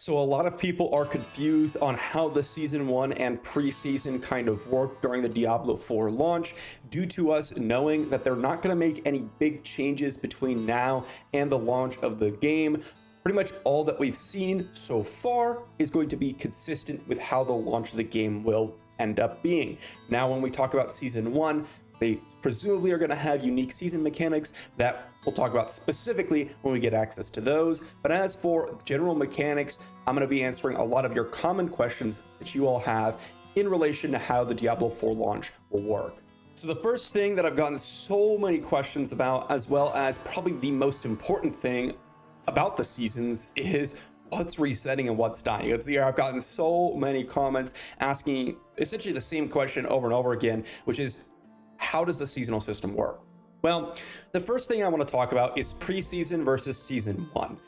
So a lot of people are confused on how the season 1 and preseason kind of work during the Diablo 4 launch, due to us knowing that they're not going to make any big changes between now and the launch of the game. Pretty much all that we've seen so far is going to be consistent with how the launch of the game will end up being. Now, when we talk about season 1, they presumably are going to have unique season mechanics that we'll talk about specifically when we get access to those. But as for general mechanics, I'm going to be answering a lot of your common questions that you all have in relation to how the Diablo 4 launch will work. So the first thing that I've gotten so many questions about, as well as probably the most important thing about the seasons, is what's resetting and what's dying. You can see here I've gotten so many comments asking essentially the same question over and over again, which is, how does the seasonal system work? Well, the first thing I want to talk about is preseason versus season 1.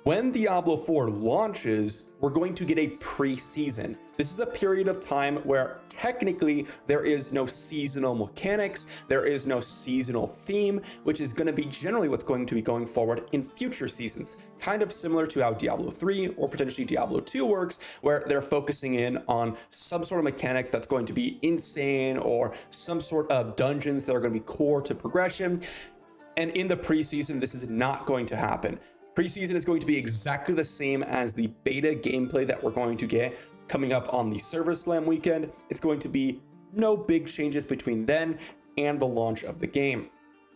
When Diablo 4 launches, we're going to get a preseason. This is a period of time where technically there is no seasonal mechanics, there is no seasonal theme, which is going to be generally what's going to be going forward in future seasons. Kind of similar to how Diablo 3 or potentially Diablo 2 works, where they're focusing in on some sort of mechanic that's going to be insane, or some sort of dungeons that are going to be core to progression. And in the preseason, this is not going to happen. Preseason is going to be exactly the same as the beta gameplay that we're going to get coming up on the Server Slam weekend. It's going to be no big changes between then and the launch of the game.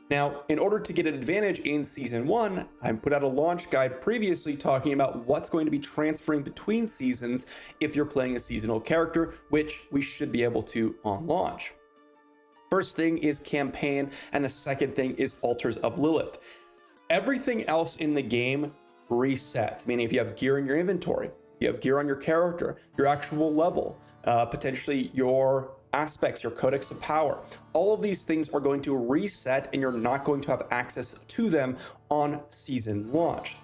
Now, in order to get an advantage in season 1, I put out a launch guide previously talking about what's going to be transferring between seasons if you're playing a seasonal character, which we should be able to on launch. First thing is campaign, and the second thing is Altars of Lilith. Everything else in the game resets, meaning if you have gear in your inventory, you have gear on your character, your actual level, potentially your aspects, your codex of power, all of these things are going to reset, and you're not going to have access to them on season launch.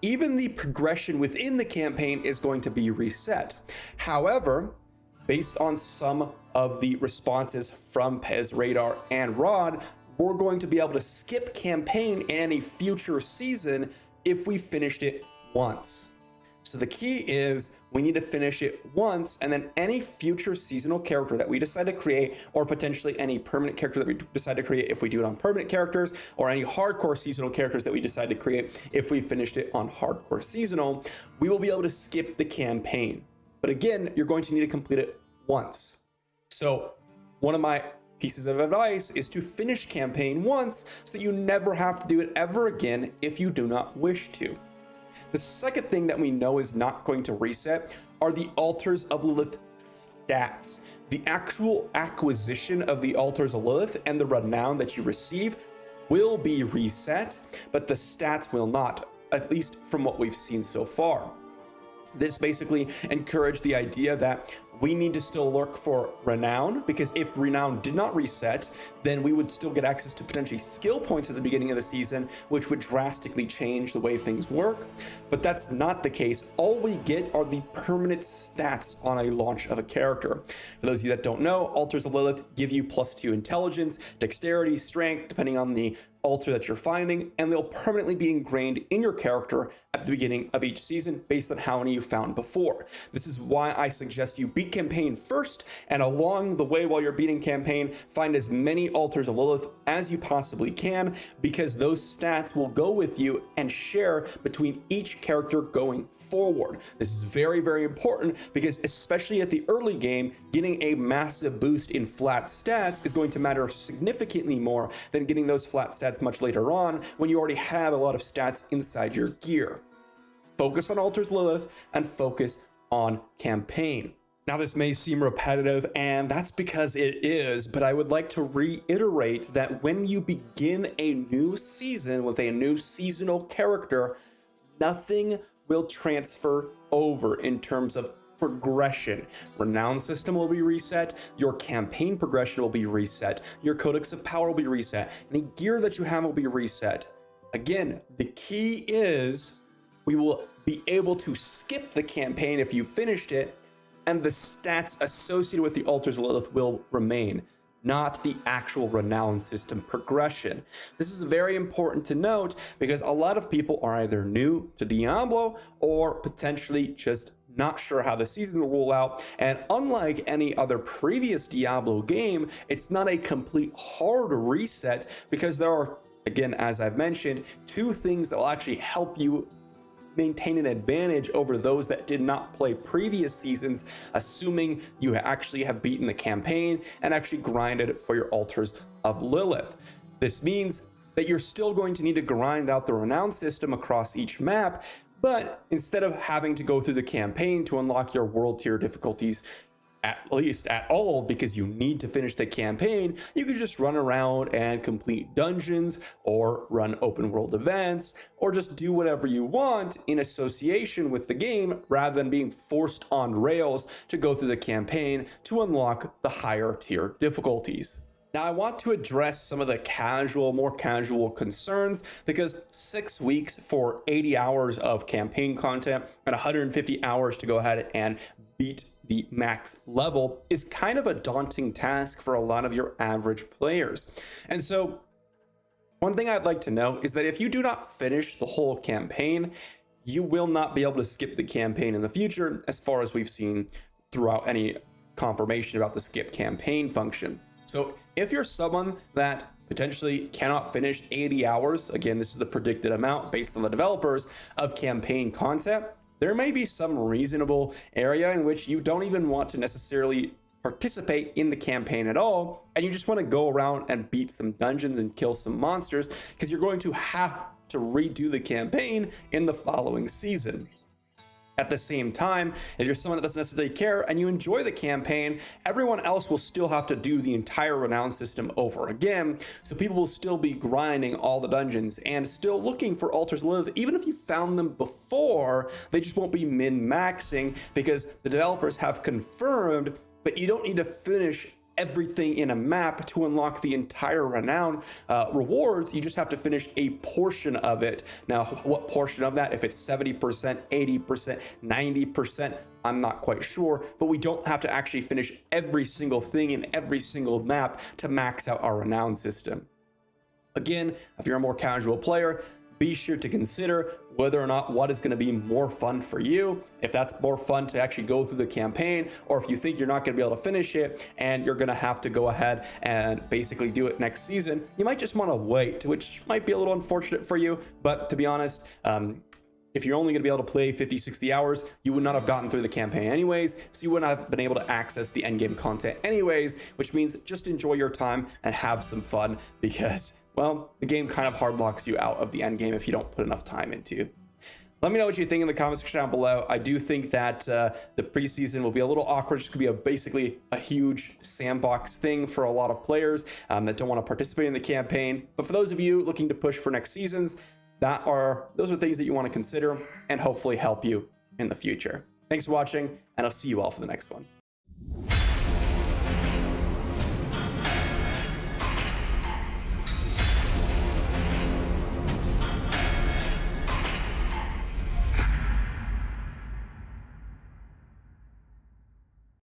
Even the progression within the campaign is going to be reset. However, based on some of the responses from Pez Radar and Rod, we're going to be able to skip campaign in a future season if we finished it once. So the key is we need to finish it once, and then any future seasonal character that we decide to create, or potentially any permanent character that we decide to create if we do it on permanent characters, or any hardcore seasonal characters that we decide to create if we finished it on hardcore seasonal, we will be able to skip the campaign. But again, you're going to need to complete it once. So one of my pieces of advice is to finish campaign once so that you never have to do it ever again if you do not wish to. The second thing that we know is not going to reset are the Altars of Lilith stats. The actual acquisition of the Altars of Lilith and the renown that you receive will be reset, but the stats will not, at least from what we've seen so far. This basically encouraged the idea that we need to still look for renown, because if renown did not reset, then we would still get access to potentially skill points at the beginning of the season, which would drastically change the way things work. But that's not the case. All we get are the permanent stats on a launch of a character. For those of you that don't know, Altars of Lilith give you +2 intelligence, dexterity, strength, depending on the altar that you're finding, and they'll permanently be ingrained in your character at the beginning of each season based on how many you found before. This is why I suggest you beat campaign first, and along the way while you're beating campaign, find as many Altars of Lilith as you possibly can, because those stats will go with you and share between each character going forward. This is very, very important, because especially at the early game, getting a massive boost in flat stats is going to matter significantly more than getting those flat stats much later on when you already have a lot of stats inside your gear. Focus on Altars Lilith and focus on campaign. Now, this may seem repetitive, and that's because it is, but I would like to reiterate that when you begin a new season with a new seasonal character, nothing will transfer over in terms of progression. Renown system will be reset, your campaign progression will be reset, your codex of power will be reset, any gear that you have will be reset. Again, the key is we will be able to skip the campaign if you finished it, and the stats associated with the Altars of Lilith will remain. not the actual renown system progression. This is very important to note because a lot of people are either new to Diablo or potentially just not sure how the season will roll out. And unlike any other previous Diablo game, it's not a complete hard reset because there are, again, as I've mentioned, two things that will actually help you maintain an advantage over those that did not play previous seasons, assuming you actually have beaten the campaign and actually grinded for your altars of Lilith. This means that you're still going to need to grind out the renown system across each map, but instead of having to go through the campaign to unlock your world tier difficulties, at least at all, because you need to finish the campaign, you can just run around and complete dungeons or run open world events or just do whatever you want in association with the game rather than being forced on rails to go through the campaign to unlock the higher tier difficulties. Now, I want to address some of the more casual concerns because 6 weeks for 80 hours of campaign content and 150 hours to go ahead and beat the max level is kind of a daunting task for a lot of your average players. And so one thing I'd like to know is that if you do not finish the whole campaign, you will not be able to skip the campaign in the future, as far as we've seen throughout any confirmation about the skip campaign function. So if you're someone that potentially cannot finish 80 hours, again, this is the predicted amount based on the developers of campaign content, there may be some reasonable area in which you don't even want to necessarily participate in the campaign at all, and you just want to go around and beat some dungeons and kill some monsters because you're going to have to redo the campaign in the following season. At the same time, if you're someone that doesn't necessarily care and you enjoy the campaign, everyone else will still have to do the entire renown system over again. So people will still be grinding all the dungeons and still looking for altars of Lilith. Even if you found them before, they just won't be min-maxing because the developers have confirmed that you don't need to finish everything in a map to unlock the entire renown rewards. You just have to finish a portion of it. Now, what portion of that, if it's 70%, 80%, 90%, I'm not quite sure, but we don't have to actually finish every single thing in every single map to max out our renown system. Again, if you're a more casual player, be sure to consider whether or not what is going to be more fun for you. If that's more fun to actually go through the campaign, or if you think you're not going to be able to finish it and you're going to have to go ahead and basically do it next season, you might just want to wait, which might be a little unfortunate for you. But to be honest, if you're only going to be able to play 50, 60 hours, you would not have gotten through the campaign anyways, so you wouldn't have been able to access the endgame content anyways, which means just enjoy your time and have some fun because, well, the game kind of hard locks you out of the endgame if you don't put enough time into. Let me know what you think in the comment section down below. I do think that the preseason will be a little awkward. It's going to be basically a huge sandbox thing for a lot of players that don't want to participate in the campaign. But for those of you looking to push for next seasons, those are things that you want to consider and hopefully help you in the future. Thanks for watching, and I'll see you all for the next one.